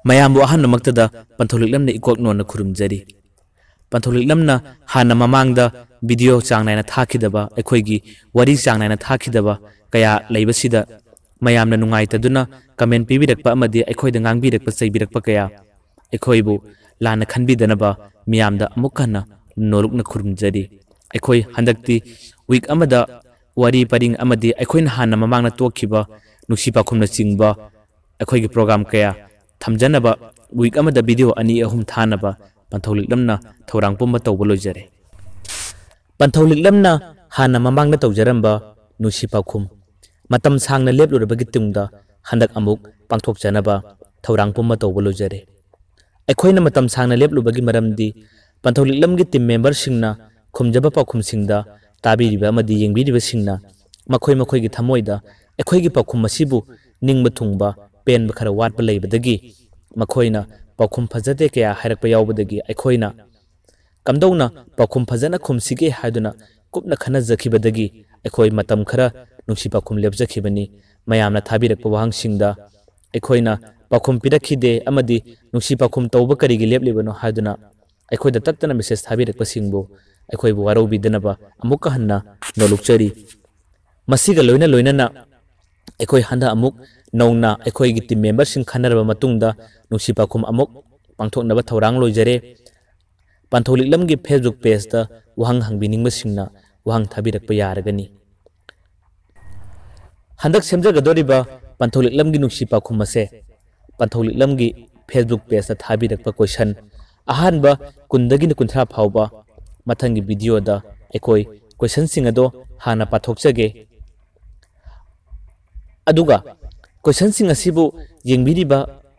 ꯃꯌꯥꯝꯕꯨ ꯑꯍꯥꯟꯕꯃꯛꯇꯗ ꯄꯟꯊꯧꯂꯤꯛꯂꯝꯅ ꯏꯀꯣꯛ ꯅꯣꯟꯅ ꯈꯨꯔꯨꯝꯖꯔꯤ꯫ ꯄꯟꯊꯧꯂꯤꯛꯂꯝꯅ ꯍꯥꯟꯅ ꯃꯃꯥꯡꯗ ꯚꯤꯗꯤꯑꯣ ꯆꯥꯡ ꯅꯥꯏꯅ ꯊꯥꯈꯤꯗꯕ ꯑꯩꯈꯣꯏꯒꯤ ꯋꯥꯔꯤ ꯆꯥꯡ ꯅꯥꯏꯅ ꯊꯥꯈꯤꯗꯕ ꯀꯌꯥ ꯂꯩꯕꯁꯤꯗ ꯃꯌꯥꯝꯅ ꯅꯨꯡꯉꯥꯏꯇꯗꯨꯅ ꯀꯃꯦꯟ ꯄꯤꯕꯤꯔꯛꯄ ꯑꯃꯗꯤ ꯑꯩꯈꯣꯏꯗ ꯉꯥꯡꯕꯤꯔꯛꯄ ꯆꯩꯕꯤꯔꯛꯄ ꯀꯌꯥ ꯑꯩꯈꯣꯏꯕꯨ ꯂꯥꯟꯅ ꯈꯟꯕꯤꯗꯅꯕ ꯃꯤꯌꯥꯝꯗ ꯑꯃꯨꯛ ꯍꯟꯅ ꯅꯣꯂꯨꯛꯅ ꯈꯨꯔꯨꯝꯖꯔꯤ꯫ ꯑꯩꯈꯣꯏ ꯍꯟꯗꯛꯇꯤ ꯋꯤꯛ ꯑꯃꯗ ꯋꯥꯔꯤ ꯄꯔꯤꯡ ꯑꯃꯗꯤ ꯑꯩꯈꯣꯏꯅ ꯍꯥꯟꯅ ꯃꯃꯥꯡꯗ ꯇꯣꯛꯈꯤꯕ ꯅꯨꯡꯁꯤ ꯄꯥꯎꯈꯨꯝꯅ ꯆꯤꯡꯕ ꯑꯩꯈꯣꯏꯒꯤ ꯄ꯭ꯔꯣꯒ꯭ꯔꯥꯝ ꯀꯌꯥ ꯊꯝꯖꯅꯕ ꯋꯤꯛ ꯑꯃꯗ ꯚꯤꯗꯤꯑꯣ 2-3 ꯊꯥꯅꯕ ꯄꯟꯊꯧꯂꯤꯛꯂꯝꯅ ꯊꯧꯔꯥꯡ ꯄꯨꯝꯕ ꯇꯧꯕ ꯂꯣꯏꯖꯔꯦ꯫ ꯄꯟꯊꯧꯂꯤꯛꯂꯝꯅ ꯍꯥꯟꯅ ꯃꯃꯥꯡꯗ ꯇꯧꯖꯔꯝꯕ ꯅꯨꯡꯁꯤ ꯄꯥꯎꯈꯨꯝ ꯃꯇꯝ ꯁꯥꯡꯅ ꯂꯦꯞꯂꯨꯔꯕꯒꯤ ꯇꯨꯡꯗ ꯍꯟꯗꯛ ꯑꯃꯨꯛ ꯄꯥꯡꯊꯣꯛꯆꯅꯕ ꯊꯧꯔꯥꯡ ꯄꯨꯝꯕ ꯇꯧꯕ ꯂꯣꯏꯖꯔꯦ꯫ ꯑꯩꯈꯣꯏꯅ ꯃꯇꯝ ꯁꯥꯡꯅ ꯂꯦꯞꯂꯨꯕꯒꯤ ꯃꯔꯝꯗꯤ ꯄꯟꯊꯧꯂꯤꯛꯂꯝꯒꯤ ꯇꯤꯝ ꯃꯦꯝꯕꯔꯁꯤꯡꯅ ꯈꯨꯝꯖꯕ ꯄꯥꯎꯈꯨꯝꯁꯤꯡꯗ ꯇꯥꯕꯤꯔꯤꯕ ꯑꯃꯗꯤ ꯌꯦꯡꯕꯤꯔꯤꯕꯁꯤꯡꯅ ꯃꯈꯣꯏꯒꯤ ꯊꯃꯣꯏꯗ ꯑꯩꯈꯣꯏꯒꯤ ꯄꯥꯎꯈꯨꯝ ꯑꯁꯤꯕꯨ ꯅꯤꯡꯕ ꯊꯨꯡꯕ ꯄꯦꯟꯕ ꯈꯔ ꯋꯥꯠꯄ ꯂꯩꯕꯗꯒꯤ ꯃꯈꯣꯏꯅ ꯄꯥꯎꯈꯨꯝ ꯐꯖꯗꯦ ꯀꯌꯥ ꯍꯥꯏꯔꯛꯄ ꯌꯥꯎꯕꯗꯒꯤ ꯑꯩꯈꯣꯏꯅ ꯀꯝꯗꯧꯅ ꯄꯥꯎꯈꯨꯝ ꯐꯖꯅ ꯈꯨꯝꯁꯤꯒꯦ ꯍꯥꯏꯗꯨꯅ ꯀꯨꯞꯅ ꯈꯟꯅꯖꯈꯤꯕꯗꯒꯤ ꯑꯩꯈꯣꯏ ꯃꯇꯝ ꯈꯔ ꯅꯨꯡꯁꯤ ꯄꯥꯎꯈꯨꯝ ꯂꯦꯞꯆꯈꯤꯕꯅꯤ꯫ ꯃꯌꯥꯝꯅ ꯊꯥꯕꯤꯔꯛꯄ ꯋꯥꯍꯪꯁꯤꯡꯗ ꯑꯩꯈꯣꯏꯅ ꯄꯥꯎꯈꯨꯝ ꯄꯤꯔꯛꯈꯤꯗꯦ ꯑꯃꯗꯤ ꯅꯨꯡꯁꯤ ꯄꯥꯎꯈꯨꯝ ꯇꯧꯕ ꯀꯔꯤꯒꯤ ꯂꯦꯞꯂꯤꯕꯅꯣ ꯍꯥꯏꯗꯨꯅ ꯑꯩꯈꯣꯏꯗ ꯇꯠꯇꯅ ꯃꯦꯁꯦꯖ ꯊꯥꯕꯤꯔꯛꯄꯁꯤꯡꯕꯨ ꯑꯩꯈꯣꯏꯕꯨ ꯋꯥꯔꯧꯕꯤꯗꯅꯕ ꯑꯃꯨꯛꯀ ꯍꯟꯅ ꯅꯣꯂꯨꯛꯆꯔꯤ꯫ ꯃꯁꯤꯒ ꯂꯣꯏꯅꯅ ꯑꯩꯈꯣꯏ ꯍꯟꯗꯛ ꯑꯃꯨꯛ ꯅꯧꯅ ꯑꯩꯈꯣꯏꯒꯤ ꯇꯤꯝ ꯃꯦꯝꯕꯔꯁꯤꯡ ꯈꯟꯅꯔꯕ ꯃꯇꯨꯡꯗ ꯅꯨꯡꯁꯤ ꯄꯥꯎꯈꯨꯝ ꯑꯃꯨꯛ ꯄꯥꯡꯊꯣꯛꯅꯕ ꯊꯧꯔꯥꯡ ꯂꯣꯏꯖꯔꯦ꯫ ꯄꯟꯊꯧꯂꯤꯛꯂꯝꯒꯤ ꯐꯦꯁꯕꯨꯛ ꯄꯦꯖꯇ ꯋꯥꯍꯪ ꯍꯪꯕꯤꯅꯤꯡꯕꯁꯤꯡꯅ ꯋꯥꯍꯪ ꯊꯥꯕꯤꯔꯛꯄ ꯌꯥꯔꯒꯅꯤ꯫ ꯍꯟꯗꯛ ꯁꯦꯝꯖꯒꯗꯧꯔꯤꯕ ꯄꯟꯊꯧꯂꯤꯛꯂꯝꯒꯤ ꯅꯨꯡꯁꯤ ꯄꯥꯎꯈꯨꯝ ꯑꯁꯦ ꯄꯟꯊꯧꯂꯤꯛꯂꯝꯒꯤ ꯐꯦꯁꯕꯨꯛ ꯄꯦꯖꯇ ꯊꯥꯕꯤꯔꯛꯄ ꯀꯣꯏꯁꯟ ꯑꯍꯥꯟꯕ 10ꯗꯒꯤꯅ 30 ꯐꯥꯎꯕ ꯃꯊꯪꯒꯤ ꯚꯤꯗꯤꯑꯣꯗ ꯑꯩꯈꯣꯏ ꯀꯣꯏꯁꯟꯁꯤꯡ ꯑꯗꯣ ꯍꯥꯟꯅ ꯄꯥꯊꯣꯛꯆꯒꯦ꯫ ꯑꯗꯨꯒ ꯀꯣꯏꯁꯟꯁꯤꯡ ꯑꯁꯤꯕꯨ ꯌꯦꯡꯕꯤꯔꯤꯕ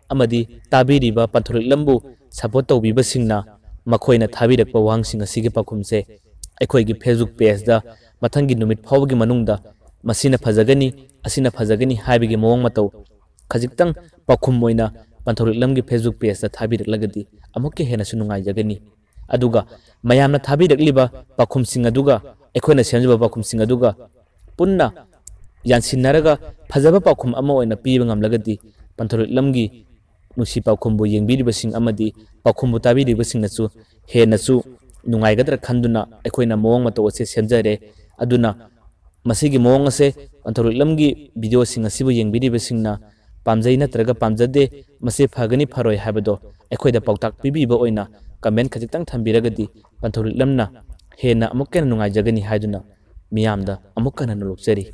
ꯑꯃꯗꯤ ꯇꯥꯕꯤꯔꯤꯕ ꯄꯟꯊꯧꯂꯤꯛꯂꯝꯕꯨ ꯁꯄꯣꯔꯠ ꯇꯧꯕꯤꯕꯁꯤꯡꯅ ꯃꯈꯣꯏꯅ ꯊꯥꯕꯤꯔꯛꯄ ꯋꯥꯍꯪꯁꯤꯡ ꯑꯁꯤꯒꯤ ꯄꯥꯎꯈꯨꯝꯁꯦ ꯑꯩꯈꯣꯏꯒꯤ ꯐꯦꯁꯕꯨꯛ ꯄꯦꯖꯗ ꯃꯊꯪꯒꯤ ꯅꯨꯃꯤꯠ ꯐꯥꯎꯕꯒꯤ ꯃꯅꯨꯡꯗ ꯃꯁꯤꯅ ꯐꯖꯒꯅꯤ ꯑꯁꯤꯅ ꯐꯖꯒꯅꯤ ꯍꯥꯏꯕꯒꯤ ꯃꯑꯣꯡ ꯃꯇꯧ ꯈꯖꯤꯛꯇꯪ ꯄꯥꯎꯈꯨꯝ ꯑꯣꯏꯅ ꯄꯟꯊꯧꯂꯤꯛꯂꯝꯒꯤ ꯐꯦꯁꯕꯨꯛ ꯄꯦꯖꯇ ꯊꯥꯕꯤꯔꯛꯂꯒꯗꯤ ꯑꯃꯨꯛꯀ ꯍꯦꯟꯅꯁꯨ ꯅꯨꯡꯉꯥꯏꯖꯒꯅꯤ꯫ ꯑꯗꯨꯒ ꯃꯌꯥꯝꯅ ꯊꯥꯕꯤꯔꯛꯂꯤꯕ ꯄꯥꯎꯈꯨꯝꯁꯤꯡ ꯑꯗꯨꯒ ꯑꯩꯈꯣꯏꯅ ꯁꯦꯝꯖꯕ ꯄꯥꯎꯈꯨꯝꯁꯤꯡ ꯑꯗꯨꯒ ꯄꯨꯟꯅ ꯌꯥꯟꯁꯤꯟꯅꯔꯒ ꯐꯖꯕ ꯄꯥꯎꯈꯨꯝ ꯑꯃ ꯑꯣꯏꯅ ꯄꯤꯕ ꯉꯝꯂꯒꯗꯤ ꯄꯟꯊꯧꯂꯤꯛꯂꯝꯒꯤ ꯅꯨꯡꯁꯤ ꯄꯥꯎꯈꯨꯝꯕꯨ ꯌꯦꯡꯕꯤꯔꯤꯕꯁꯤꯡ ꯑꯃꯗꯤ ꯄꯥꯎꯈꯨꯝꯕꯨ ꯇꯥꯕꯤꯔꯤꯕꯁꯤꯡꯅꯁꯨ ꯍꯦꯟꯅꯁꯨ ꯅꯨꯡꯉꯥꯏꯒꯗ꯭ꯔꯥ ꯈꯟꯗꯨꯅ ꯑꯩꯈꯣꯏꯅ ꯃꯑꯣꯡ ꯃꯇꯧ ꯑꯁꯤ ꯁꯦꯝꯖꯔꯦ꯫ ꯑꯗꯨꯅ ꯃꯁꯤꯒꯤ ꯃꯑꯣꯡ ꯑꯁꯦ ꯄꯟꯊꯧꯂꯤꯛꯂꯝꯒꯤ ꯚꯤꯗꯤꯑꯣꯁꯤꯡ ꯑꯁꯤꯕꯨ ꯌꯦꯡꯕꯤꯔꯤꯕꯁꯤꯡꯅ ꯄꯥꯝꯖꯩ ꯅꯠꯇ꯭ꯔꯒ ꯄꯥꯝꯖꯗꯦ ꯃꯁꯤ ꯐꯒꯅꯤ ꯐꯔꯣꯏ ꯍꯥꯏꯕꯗꯣ ꯑꯩꯈꯣꯏꯗ ꯄꯥꯎꯇꯥꯛ ꯄꯤꯕꯤꯕ ꯑꯣꯏꯅ ꯀꯃꯦꯟ ꯈꯖꯤꯛꯇꯪ ꯊꯝꯕꯤꯔꯒꯗꯤ ꯄꯟꯊꯧꯂꯤꯛꯂꯝꯅ ꯍꯦꯟꯅ ꯑꯃꯨꯛꯀ ꯍꯦꯟꯅ ꯅꯨꯡꯉꯥꯏꯖꯒꯅꯤ ꯍꯥꯏꯗꯨꯅ ꯃꯤꯌꯥꯝꯗ ꯑꯃꯨꯛꯀ ꯍꯟꯅ ꯅꯣꯂꯨꯛꯆꯔꯤ꯫